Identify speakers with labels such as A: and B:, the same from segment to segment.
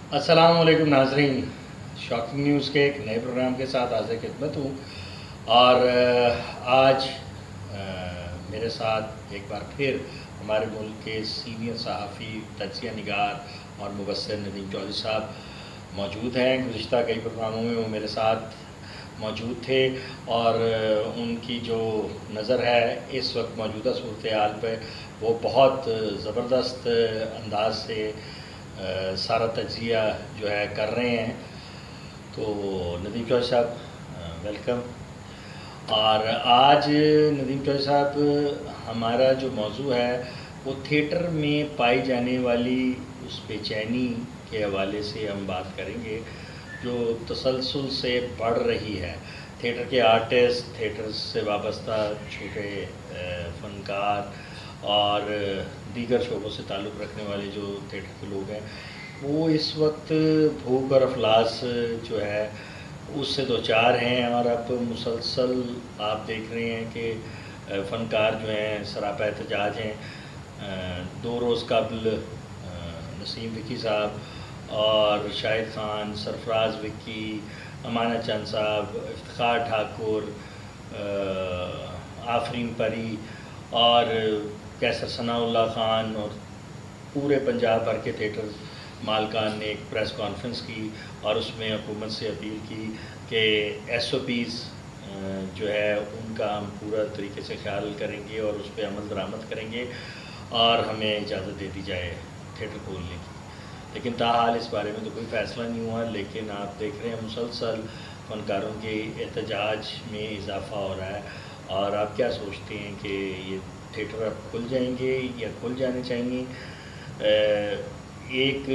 A: السلام علیکم ناظرین، شاکنگ نیوز کے ایک نئے پروگرام کے ساتھ حاضر خدمت ہوں۔ اور آج میرے ساتھ ایک بار پھر ہمارے ملک کے سینئر صحافی، تجزیہ نگار اور مبصر ندیم چودھری صاحب موجود ہیں۔ گزشتہ کئی پروگراموں میں وہ میرے ساتھ موجود تھے اور ان کی جو نظر ہے اس وقت موجودہ صورتحال پہ وہ بہت زبردست انداز سے سارا تجزیہ جو ہے کر رہے ہیں۔ تو ندیم چودھری صاحب ویلکم۔ اور آج ندیم چودھری صاحب ہمارا جو موضوع ہے وہ تھیٹر میں پائی جانے والی اس بے چینی کے حوالے سے ہم بات کریں گے جو تسلسل سے بڑھ رہی ہے۔ تھیٹر کے آرٹسٹ، تھیٹر سے وابستہ چھوٹے فنکار اور دیگر شعبوں سے تعلق رکھنے والے جو تھیٹر کے لوگ ہیں وہ اس وقت بھوک اور افلاس جو ہے اس سے دوچار ہیں۔ اور اب مسلسل آپ دیکھ رہے ہیں کہ فنکار جو ہیں سراپا احتجاج ہیں۔ 2 روز قبل نسیم وکی صاحب اور شاہد خان، سرفراز وکی، امانہ چند صاحب، افتخار ٹھاکر، آفرین پری اور کیسر ثناء اللہ خان اور پورے پنجاب بھر کے تھیٹر مالکان نے ایک پریس کانفرنس کی اور اس میں حکومت سے اپیل کی کہ ایس او پیز جو ہے ان کا ہم پورا طریقے سے خیال کریں گے اور اس پہ عمل درآمد کریں گے اور ہمیں اجازت دے دی جائے تھیٹر کھولنے کی۔ لیکن تاحال اس بارے میں تو کوئی فیصلہ نہیں ہوا، لیکن آپ دیکھ رہے ہیں مسلسل فنکاروں کے احتجاج میں اضافہ ہو رہا ہے۔ اور آپ کیا سوچتے ہیں کہ یہ تھیٹر اب کھل جائیں گے یا کھل جانے چاہیے؟ ایک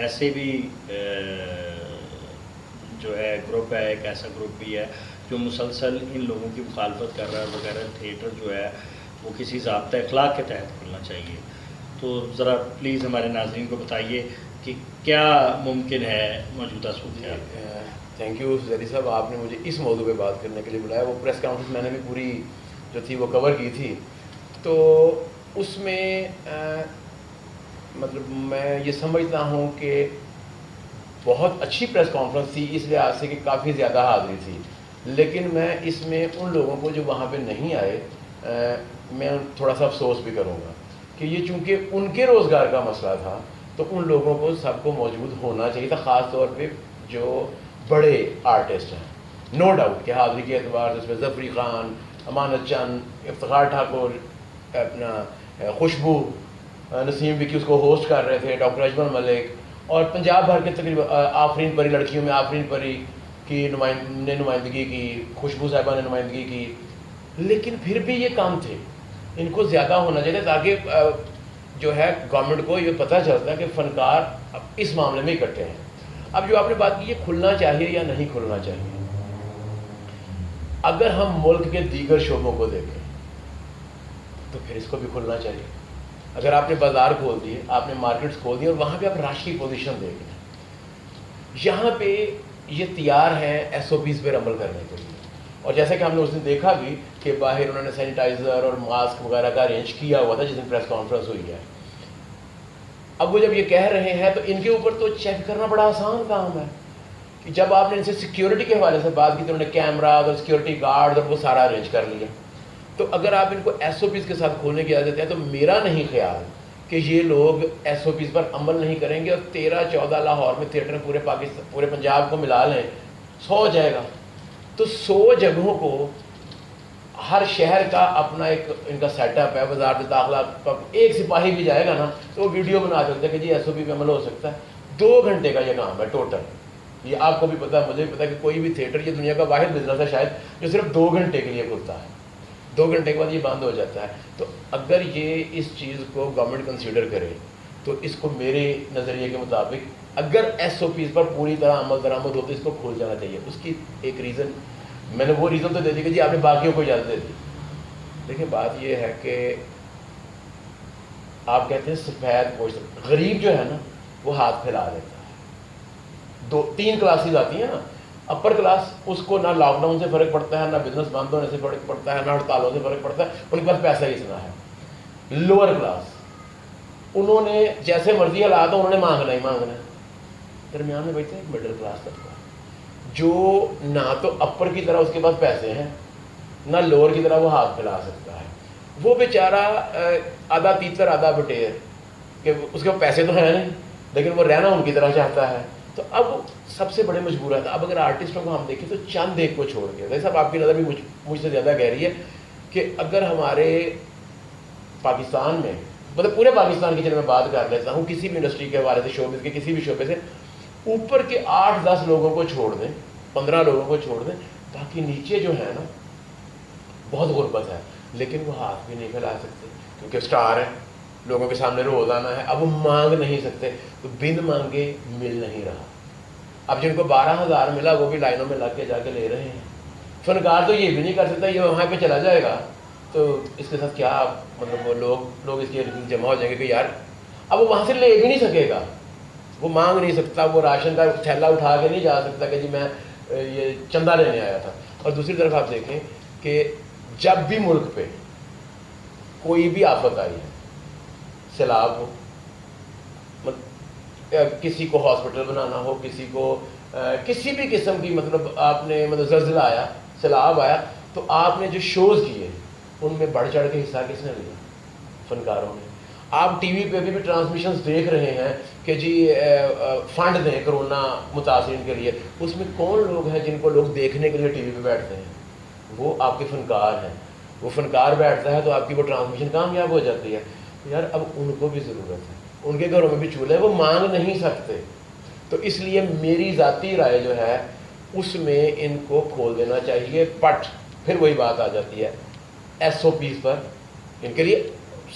A: ایسے بھی جو ہے گروپ ہے، ایک ایسا گروپ بھی ہے جو مسلسل ان لوگوں کی مخالفت کر رہا ہے وغیرہ۔ تھیٹر جو ہے وہ کسی ضابطۂ اخلاق کے تحت کھلنا چاہیے۔ تو ذرا پلیز ہمارے ناظرین کو بتائیے کہ کیا ممکن ہے موجودہ صورتحال؟
B: تھینک یو زیدی صاحب، آپ نے مجھے اس موضوع پہ بات کرنے کے لیے بلایا۔ وہ پریس کانفرنس میں نے بھی پوری جو تھی وہ کور کی تھی، تو اس میں مطلب میں یہ سمجھتا ہوں کہ بہت اچھی پریس کانفرنس تھی اس لحاظ سے کہ کافی زیادہ حاضری تھی، لیکن میں اس میں ان لوگوں کو جو وہاں پہ نہیں آئے میں تھوڑا سا افسوس بھی کروں گا کہ یہ چونکہ ان کے روزگار کا مسئلہ تھا تو ان لوگوں کو سب کو موجود ہونا چاہیے تھا، خاص طور پہ جو بڑے آرٹسٹ ہیں۔ نو ڈاؤٹ کہ حاضری کے اعتبار سے اس میں ظفری خان، امانت چند، افتخار ٹھاکر، اپنا خوشبو، نسیم وکی اس کو ہوسٹ کر رہے تھے، ڈاکٹر اجمل ملک اور پنجاب بھر کے تقریباً آفرین پری، لڑکیوں میں آفرین پری کی نمائندگی کی، خوشبو صاحبہ نے نمائندگی کی، لیکن پھر بھی یہ کام تھے، ان کو زیادہ ہونا چاہیے تاکہ جو ہے گورنمنٹ کو یہ پتہ چلتا ہے کہ فنکار اب اس معاملے میں اکٹھے ہیں۔ اب جو آپ نے بات کی یہ کھلنا چاہیے یا نہیں کھلنا چاہیے، اگر ہم ملک کے دیگر شعبوں کو دیکھیں تو پھر اس کو بھی کھلنا چاہیے۔ اگر آپ نے بازار کھول دیے، آپ نے مارکیٹس کھول دی اور وہاں پہ آپ راش کی پوزیشن دیکھ لیں، یہاں پہ یہ تیار ہیں ایس او پیز پہ عمل کرنے کے لیے، اور جیسا کہ ہم نے اس دن دیکھا بھی کہ باہر انہوں نے سینیٹائزر اور ماسک وغیرہ کا ارینج کیا ہوا تھا جس دن پریس کانفرنس ہوئی ہے۔ اب وہ جب یہ کہہ رہے ہیں تو ان کے اوپر تو چیک کرنا بڑا آسان کام ہے کہ جب آپ نے ان سے سیکیورٹی کے حوالے سے بات کی تو انہوں نے کیمرہ اور سیکیورٹی گارڈ اور وہ سارا ارینج کر لیا، تو اگر آپ ان کو ایس او پیز کے ساتھ کھولنے کی اجازت ہے تو میرا نہیں خیال کہ یہ لوگ ایس او پیز پر عمل نہیں کریں گے۔ اور 13-14 لاہور میں تھیٹر پورے پاکستان، پورے پنجاب کو ملا لیں 100 ہو جائے گا، تو 100 جگہوں کو ہر شہر کا اپنا ایک ان کا سیٹ اپ ہے، وزارت داخلہ کا ایک سپاہی بھی جائے گا نا تو وہ ویڈیو بنا سکتا ہے کہ جی ایس او پی پہ عمل ہو سکتا ہے۔ 2 گھنٹے کا یہ کام ہے ٹوٹل، یہ آپ کو بھی پتا ہے، مجھے بھی پتا ہے کہ کوئی بھی تھیٹر یہ دنیا کا واحد بزنس ہے شاید جو صرف 2 گھنٹے کے لیے کھلتا ہے، 2 گھنٹے کے بعد یہ بند ہو جاتا ہے۔ تو اگر یہ اس چیز کو گورنمنٹ کنسیڈر کرے تو اس کو میرے نظریے کے مطابق اگر ایس او پیز پر پوری طرح عمل درآمد ہو تو اس کو کھول جانا چاہیے۔ اس کی ایک ریزن میں نے وہ ریزن تو دے دی کہ جی آپ نے باقیوں کو اجازت دے دی، دیکھیں بات یہ ہے کہ آپ کہتے ہیں سفید پوش غریب جو ہے نا وہ ہاتھ پھیلا دیتا ہے۔ 3 کلاسز آتی ہیں نا، اپر کلاس اس کو نہ لاک ڈاؤن سے فرق پڑتا ہے، نہ بزنس بند ہونے سے فرق پڑتا ہے، نہ ہڑتالوں سے فرق پڑتا ہے، ان کے پاس پیسہ ہی اتنا ہے۔ لوور کلاس انہوں نے جیسے مرضی حالات ہو انہوں نے مانگنا ہی مانگنا ہے، درمیان میں بیٹھتے ہیں ایک مڈل کلاس طبقہ جو نہ تو اپر کی طرح اس کے پاس پیسے ہیں نہ لوور کی طرح وہ ہاتھ پھیلا سکتا ہے. وہ بیچارہ آدھا تیتر آدھا بٹیر کہ اس کے پیسے تو ہیں نہیں لیکن وہ رہنا ان کی طرح چاہتا ہے. تو اب سب سے بڑے مجبور ہے. اب اگر آرٹسٹوں کو ہم دیکھیں تو چند ایک کو چھوڑ کے صاحب آپ کی نظر بھی مجھ سے زیادہ گہری ہے کہ اگر ہمارے پاکستان میں مطلب پورے پاکستان کی چلے میں بات کر لیتا ہوں کسی بھی انڈسٹری کے حوالے سے شوبز کے کسی بھی شعبے سے اوپر کے 8-10 لوگوں کو چھوڑ دیں 15 لوگوں کو چھوڑ دیں باقی نیچے جو ہے نا بہت غربت ہے. لیکن وہ ہاتھ بھی نہیں پھیلا سکتے کیونکہ اسٹار ہے لوگوں کے سامنے روز آنا ہے. اب وہ مانگ نہیں سکتے تو بن مانگے مل نہیں رہا. اب جن کو 12,000 ملا وہ بھی لائنوں میں لگ کے جا کے لے رہے ہیں. فنکار تو یہ بھی نہیں کر سکتا یہ وہاں پہ چلا جائے گا تو اس کے ساتھ کیا مطلب وہ لوگ اس کے جمع ہو جائیں گے کہ یار اب وہ وہاں سے لے بھی نہیں سکے گا. وہ مانگ نہیں سکتا وہ راشن کا تھیلا اٹھا کے نہیں جا سکتا کہ جی میں یہ چندہ لینے آیا تھا. اور دوسری طرف آپ دیکھیں کہ جب بھی ملک پہ کوئی بھی آفت آئی ہے سیلاب ہو کسی کو ہاسپٹل بنانا ہو کسی کو کسی بھی قسم کی مطلب آپ نے مطلب زلزلہ آیا سیلاب آیا تو آپ نے جو شوز کیے ان میں بڑھ چڑھ کے حصہ کس نے لیا؟ فنکاروں نے. آپ ٹی وی پہ بھی ٹرانسمیشنز دیکھ رہے ہیں کہ جی فنڈ دیں کرونا متاثرین کے لیے. اس میں کون لوگ ہیں جن کو لوگ دیکھنے کے لیے ٹی وی پہ بیٹھتے ہیں؟ وہ آپ کے فنکار ہیں. وہ فنکار بیٹھتا ہے تو آپ کی وہ ٹرانسمیشن کامیاب ہو جاتی ہے. یار اب ان کو بھی ضرورت ہے ان کے گھروں میں بھی چولہے وہ مانگ نہیں سکتے. تو اس لیے میری ذاتی رائے جو ہے اس میں ان کو کھول دینا چاہیے. بٹ پھر وہی بات آ جاتی ہے ایس او پیز پر ان کے لیے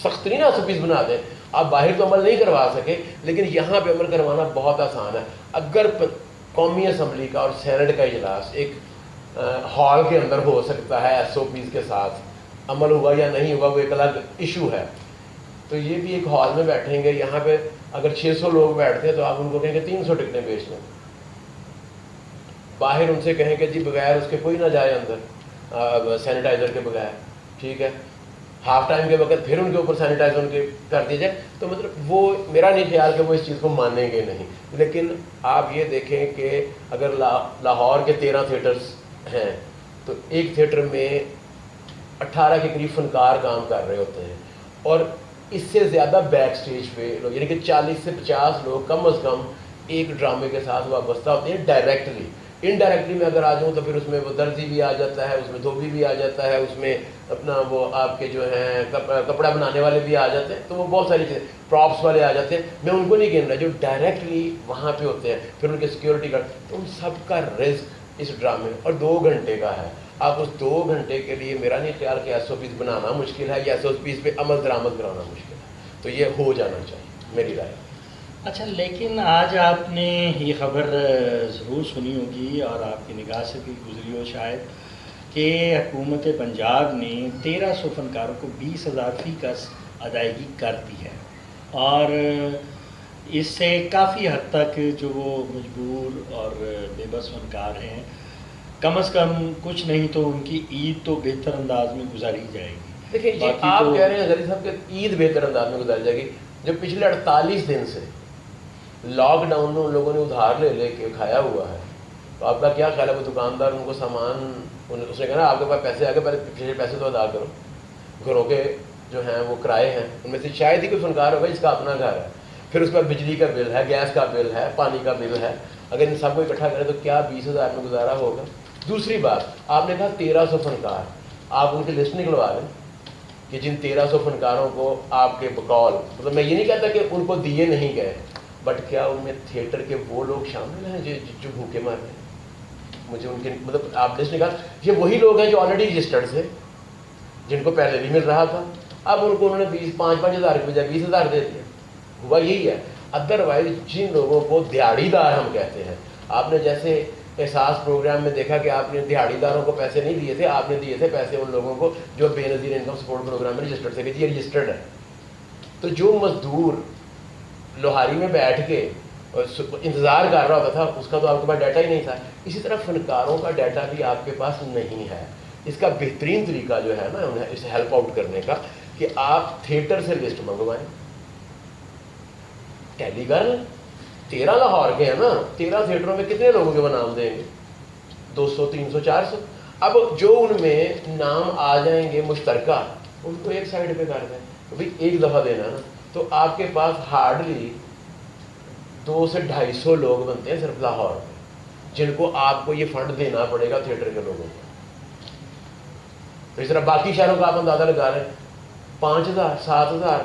B: سخت ترین ایس او پیز بنا دیں. آپ باہر تو عمل نہیں کروا سکے لیکن یہاں پہ عمل کروانا بہت آسان ہے. اگر قومی اسمبلی کا اور سینٹ کا اجلاس ایک ہال کے اندر ہو سکتا ہے ایس او پیز کے ساتھ عمل ہوا یا نہیں ہوا وہ ایک الگ ایشو ہے. تو یہ بھی ایک ہال میں بیٹھیں گے یہاں پہ اگر 600 لوگ بیٹھتے ہیں تو آپ ان کو کہیں گے 300 ٹکٹیں بیچ لیں. باہر ان سے کہیں کہ جی بغیر اس کے کوئی نہ جائے اندر سینیٹائزر کے بغیر ٹھیک ہے. ہاف ٹائم کے وقت پھر ان کے اوپر سینیٹائزر ان کے کر دی جائے. تو مطلب وہ میرا نہیں خیال کہ وہ اس چیز کو مانیں گے نہیں. لیکن آپ یہ دیکھیں کہ اگر لاہور کے 13 تھیٹرز ہیں تو ایک تھیٹر میں 18 کے قریب فنکار کام کر رہے ہوتے ہیں اور اس سے زیادہ بیک سٹیج پہ لوگ یعنی کہ 40 سے 50 لوگ کم از کم ایک ڈرامے کے ساتھ وابستہ ہوتے ہیں ڈائریکٹلی. انڈائریکٹلی میں اگر آ جاؤں تو پھر اس میں وہ درزی بھی آ جاتا ہے اس میں دھوبی بھی آ جاتا ہے اس میں اپنا وہ آپ کے جو ہیں کپڑا بنانے والے بھی آ جاتے ہیں. تو وہ بہت ساری چیزیں پراپس والے آ جاتے ہیں. میں ان کو نہیں گن رہا جو ڈائریکٹلی وہاں پہ ہوتے ہیں پھر ان کے سیکورٹی گارڈ. تو ان سب کا رزق اس ڈرامے اور 2 گھنٹے کا ہے. آپ اس 2 گھنٹے کے لیے میرا نہیں خیال کہ ایس او پیز بنانا مشکل ہے یا ایس او پیز پہ عمل درآمد کرانا مشکل ہے. تو یہ ہو جانا چاہیے میری رائے.
A: اچھا لیکن آج آپ نے یہ خبر ضرور سنی ہوگی اور آپ کی نگاہ سے بھی گزری ہو شاید کہ حکومت پنجاب نے 1300 فنکاروں کو 20,000 فی کس ادائیگی کر دی ہے. اور اس سے کافی حد تک جو وہ مجبور اور بے بس فنکار ہیں کم از کم کچھ نہیں تو ان کی عید تو بہتر انداز میں گزاری جائے گی.
B: دیکھیں جی آپ کہہ رہے ہیں غریب صاحب کہ عید بہتر انداز میں گزاری جائے گی جو پچھلے 48 دن سے لاک ڈاؤن میں ان لوگوں نے ادھار لے کے کھایا ہوا ہے. تو آپ کا کیا خیال ہے وہ دکاندار ان کو سامان اس نے کہا نا آپ کے پاس پیسے آ گئے پہلے پچھلے پیسے تو ادا کرو. گھروں کے جو ہیں وہ کرائے ہیں ان میں سے شاید ہی کوئی فنکار ہوگا جس کا اپنا گھر ہے. پھر اس کے بعد بجلی کا بل ہے گیس کا بل ہے پانی کا بل ہے. اگر ان سب کو اکٹھا کریں تو کیا 20,000 میں گزارا ہوگا. دوسری بات آپ نے کہا 1300 فنکار آپ ان کی لسٹ نکلوا لیں کہ جن 1300 فنکاروں کو آپ کے بقول مطلب میں یہ نہیں کہتا کہ ان کو دیے نہیں گئے بٹ کیا ان میں تھیٹر کے وہ لوگ شامل ہیں جو بھوکے مار رہے ہیں. مجھے ان کے مطلب آپ لسٹ نکال یہ وہی لوگ ہیں جو آلریڈی رجسٹرڈ تھے جن کو پہلے بھی مل رہا تھا. اب ان کو انہوں نے 5,000 کے بجائے 20,000 دے دیا. ہوا یہی ہے. ادروائز جن لوگوں کو دیہڑی دار ہم کہتے ہیں آپ نے جیسے احساس پروگرام میں دیکھا کہ آپ نے دیہڑی داروں کو پیسے نہیں دیے تھے آپ نے دیے تھے پیسے ان لوگوں کو جو بے نظیر انکم سپورٹ پروگرام میں رجسٹرڈ تھے کہ یہ رجسٹرڈ ہے. تو جو مزدور لوہاری میں بیٹھ کے انتظار کر رہا ہوتا تھا اس کا تو آپ کے پاس ڈیٹا ہی نہیں تھا. اسی طرح فنکاروں کا ڈیٹا بھی آپ کے پاس نہیں ہے. اس کا بہترین طریقہ جو ہے نا انہیں اسے ہیلپ آؤٹ کرنے کا کہ آپ تھیٹر سے لسٹ منگوائیں ٹیلی کر لیں 13 لاہور کے ہیں نا, 13 تھیٹروں میں کتنے لوگوں کے وہ نام دیں گے؟ 200, 300, 400. اب جو ان میں نام آ جائیں گے مشترکہ, ان کو ایک سائڈ پہ کر دیں. بھائی ایک دفعہ دینا نا, تو آپ کے پاس ہارڈلی 200 سے 250 لوگ بنتے ہیں صرف لاہور میں, جن کو آپ کو یہ فنڈ دینا پڑے گا تھیٹر کے لوگوں کو. اس طرح باقی شہروں کا آپ اندازہ لگا رہے ہیں 5000 7000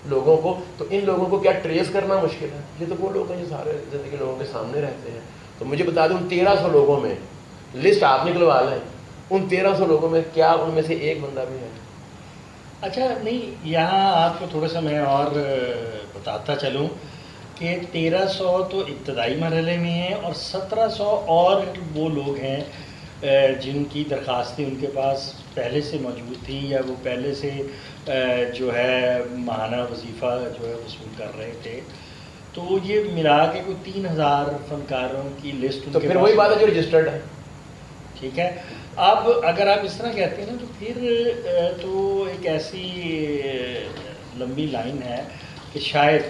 B: لوگوں کو, تو ان لوگوں کو کیا ٹریس کرنا مشکل ہے؟ یہ تو وہ لوگ ہیں جو سارے زندگی لوگوں کے سامنے رہتے ہیں. تو مجھے بتا دیں ان 1300 لوگوں میں, لسٹ آپ نکلوا لیں, ان 1300 لوگوں میں کیا ان میں سے ایک بندہ بھی ہے؟
A: اچھا نہیں, یہاں آپ کو تھوڑا سا میں اور بتاتا چلوں کہ 1300 تو ابتدائی مرحلے میں ہیں, اور 1700 اور وہ لوگ ہیں جن کی درخواستیں ان کے پاس پہلے سے موجود تھیں, یا وہ پہلے سے جو ہے ماہانہ وظیفہ جو ہے وصول کر رہے تھے. تو یہ ملا کے کوئی 3000 فنکاروں کی لسٹ.
B: تو پھر وہی بات ہے جو رجسٹرڈ ہے.
A: ٹھیک ہے, اب اگر آپ اس طرح کہتے ہیں نا, تو پھر تو ایک ایسی لمبی لائن ہے کہ شاید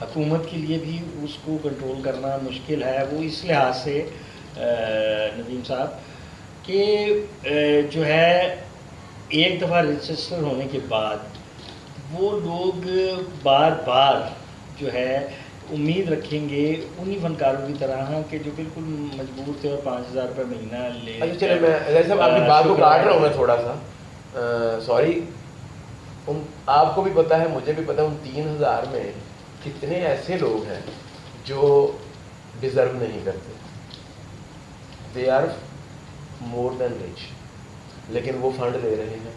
A: حکومت کے لیے بھی اس کو کنٹرول کرنا مشکل ہے. وہ اس لحاظ سے ندیم صاحب کہ جو ہے ایک دفعہ رجسٹر ہونے کے بعد وہ لوگ بار بار جو ہے امید رکھیں گے انہی فنکاروں کی طرح کہ جو بالکل مجبور تھے اور 5000 روپے مہینہ لے.
B: اچھا چلے, میں صاحب آپ کی بات کو کاٹ رہا ہوں میں تھوڑا سا, سوری. آپ کو بھی پتہ ہے, مجھے بھی پتہ ہے, ان 3000 میں کتنے ایسے لوگ ہیں جو ڈیزرو نہیں کرتے. They are more then rich, لیکن وہ فنڈ لے رہے ہیں.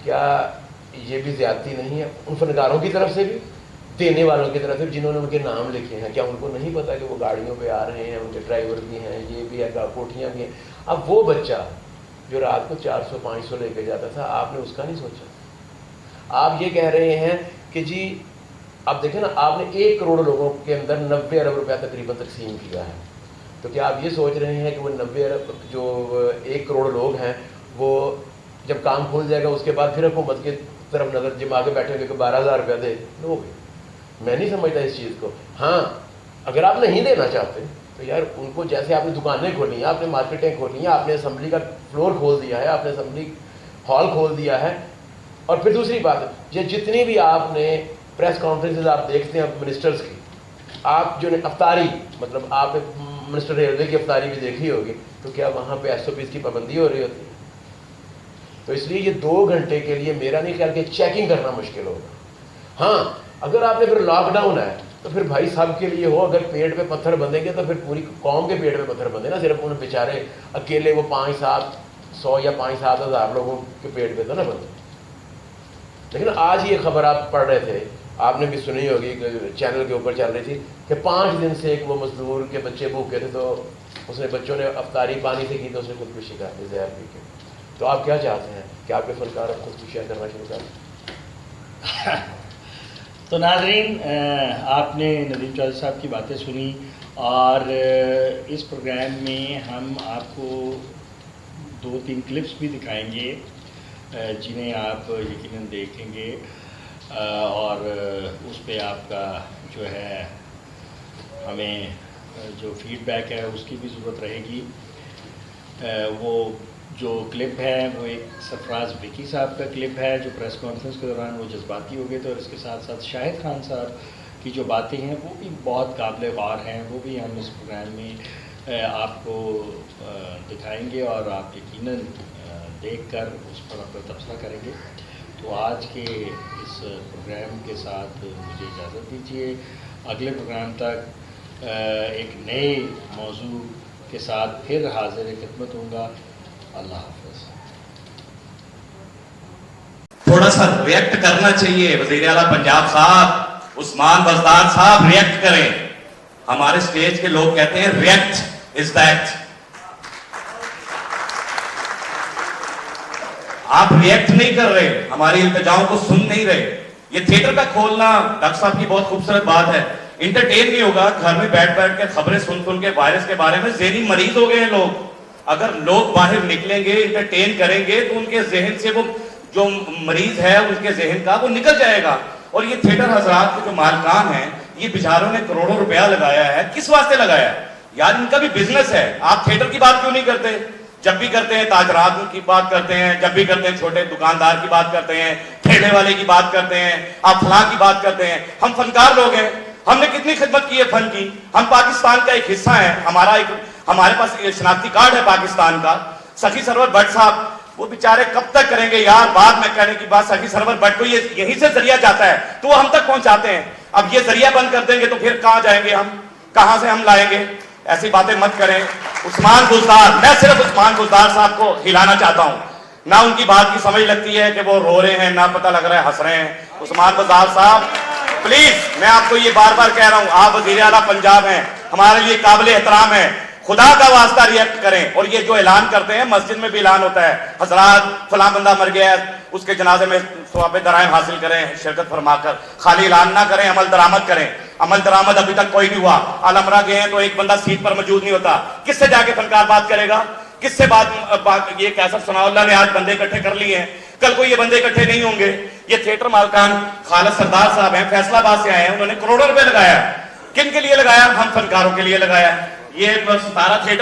B: کیا یہ بھی زیادتی نہیں ہے ان فنکاروں کی طرف سے بھی, دینے والوں کی طرف سے, جنہوں نے ان کے نام لکھے ہیں؟ کیا ان کو نہیں پتا کہ وہ گاڑیوں پہ آ رہے ہیں, ان کے ڈرائیور بھی ہیں, یہ بھی ہے, کوٹھیاں بھی ہیں. اب وہ بچہ جو رات کو 400 500 لے کے جاتا تھا, آپ نے اس کا نہیں سوچا. آپ یہ کہہ رہے ہیں کہ جی اب دیکھیں نا, آپ نے 1 کروڑ لوگوں کے اندر 90 ارب روپیہ تقریباً تقسیم کیا ہے. تو کیا آپ یہ سوچ رہے ہیں کہ وہ 90 ارب جو 1 کروڑ لوگ ہیں, وہ جب کام کھول جائے گا اس کے بعد پھر حکومت کی طرف نظر جما کے بیٹھے ہوئے کہ 12000 روپیہ دے لو گے؟ میں نہیں سمجھتا اس چیز کو. ہاں اگر آپ نہیں دینا چاہتے تو یار ان کو, جیسے آپ نے دکانیں کھولی ہیں, آپ نے مارکیٹیں کھولی ہیں, آپ نے اسمبلی کا فلور کھول دیا ہے, آپ نے اسمبلی ہال کھول دیا ہے. اور پھر دوسری بات, یہ جتنی بھی آپ نے پریس کانفرنسز آپ دیکھتے ہیں منسٹرز کی, آپ جو افطاری, مطلب آپ نے منسٹر ریلوے کی افطاری بھی دیکھی ہوگی, تو کیا وہاں پہ SOPs کی پابندی ہو رہی ہوتی ہے؟ تو اس لیے یہ 2 گھنٹے کے لیے میرا نہیں خیال کہ چیکنگ کرنا مشکل ہوگا. ہاں اگر آپ نے پھر لاک ڈاؤن ہے تو پھر بھائی سب کے لیے ہو, اگر پیٹ پہ پتھر بندھیں گے تو پھر پوری قوم کے پیٹ پہ پتھر بندھے نا, صرف ان بیچارے اکیلے وہ 500 یا 5-7 ہزار لوگوں کے پیٹ پہ تو نہ بندھے. لیکن آج یہ خبر آپ پڑھ رہے تھے, آپ نے بھی سنی ہوگی, چینل کے اوپر چل رہی تھی کہ 5 دن سے ایک وہ مزدور کے بچے بھوکے تھے, تو اس نے بچوں نے افطاری پانی سے کی تو اس نے خودکشی کر دی زہر پی کے. تو آپ کیا چاہتے ہیں کہ آپ کے فنکار اب خودکشیاں کرنا شروع کریں؟
A: تو ناظرین, آپ نے ندیم چودھری صاحب کی باتیں سنی, اور اس پروگرام میں ہم آپ کو 2-3 کلپس بھی دکھائیں گے جنہیں آپ یقیناً دیکھیں گے, اور اس پہ آپ کا جو ہے ہمیں جو فیڈ بیک ہے اس کی بھی ضرورت رہے گی. وہ جو کلپ ہے وہ ایک سرفراز وکی صاحب کا کلپ ہے جو پریس کانفرنس کے دوران وہ جذباتی ہو گئے تھے, اور اس کے ساتھ ساتھ شاہد خان صاحب کی جو باتیں ہیں وہ بھی بہت قابل غور ہیں. وہ بھی ہم اس پروگرام میں آپ کو دکھائیں گے, اور آپ یقیناً دیکھ کر اس پر اپنا تبصرہ کریں گے. تو آج کے اس پروگرام کے ساتھ مجھے اجازت دیجیے. اگلے پروگرام تک ایک نئے موضوع کے ساتھ پھر حاضر خدمت ہوں گا. اللہ حافظ.
C: تھوڑا سا ریئیکٹ کرنا چاہیے وزیر اعلیٰ پنجاب صاحب عثمان بزدار صاحب, ریئیکٹ کریں. ہمارے سٹیج کے لوگ کہتے ہیں ریئیکٹ از دا ایکٹ. آپ ریئیکٹ نہیں کر رہے, ہماری التجاؤں کو سن نہیں رہے. یہ تھیٹر کا کھولنا ڈاکٹر صاحب کی بہت خوبصورت بات ہے. انٹرٹین نہیں ہوگا, گھر میں بیٹھ بیٹھ کے خبریں سن کے وائرس کے بارے میں ذہنی مریض ہو گئے ہیں لوگ. اگر لوگ باہر نکلیں گے, انٹرٹین کریں گے, تو ان کے ذہن سے وہ جو مریض ہے ان کے ذہن کا وہ نکل جائے گا. اور یہ تھیٹر حضرات کے جو مالکان ہیں یہ بیچاروں نے کروڑوں روپیہ لگایا ہے, کس واسطے لگایا ہے یار؟ ان کا بھی بزنس ہے. آپ تھیٹر کی بات کیوں نہیں کرتے؟ جب بھی کرتے ہیں تاجرات کی بات کرتے ہیں, جب بھی کرتے ہیں چھوٹے دکاندار کی بات کرتے ہیں, ٹھیلے والے کی بات کرتے ہیں, آپ فلاں کی بات کرتے ہیں. ہم فنکار لوگ ہیں, ہم نے کتنی خدمت کی ہے فن کی. ہم پاکستان کا ایک حصہ ہیں, ہمارے پاس شناختی کارڈ ہے پاکستان کا. سخی سرور بٹ صاحب وہ بیچارے کب تک کریں گے یار بعد میں کہنے کی بات. سخی سرور بٹ کو یہیں سے ذریعہ جاتا ہے تو وہ ہم تک پہنچاتے ہیں. اب یہ ذریعہ بند کر دیں گے تو پھر کہاں جائیں گے ہم, کہاں سے ہم لائیں گے؟ ایسی باتیں مت کریں. عثمان بزدار, میں صرف عثمان بزدار صاحب کو ہلانا چاہتا ہوں. نہ ان کی بات کی سمجھ لگتی ہے کہ وہ رو رہے ہیں, نہ پتہ لگ رہا ہے ہنس رہے ہیں. عثمان بزدار صاحب پلیز, میں آپ کو یہ بار بار کہہ رہا ہوں, آپ وزیر اعلیٰ پنجاب ہیں, ہمارے لیے قابل احترام ہے. خدا کا واسطہ ریئیکٹ کریں. اور یہ جو اعلان کرتے ہیں, مسجد میں بھی اعلان ہوتا ہے, حضرات فلاں بندہ مر گیا ہے, اس کے جنازے میں ثواب درائم حاصل کریں شرکت فرما کر. خالی اعلان نہ کریں, عمل درآمد کریں. عمل درآمد ابھی تک کوئی نہیں ہوا. علمرا گئے ہیں تو ایک بندہ سیٹ پر موجود نہیں ہوتا. کس سے جا کے فنکار بات کرے گا؟ کس سے بات؟ یہ کیسا سنا اللہ نے آج بندے اکٹھے کر لیے ہیں, کل کو یہ بندے اکٹھے نہیں ہوں گے. یہ تھیٹر مالکان خالد سردار صاحب ہیں, فیصلہ آباد سے آئے ہیں, انہوں نے کروڑوں روپے لگایا. کن کے لیے لگایا؟ ہم فنکاروں کے لیے لگایا. یہ 17 تھیٹر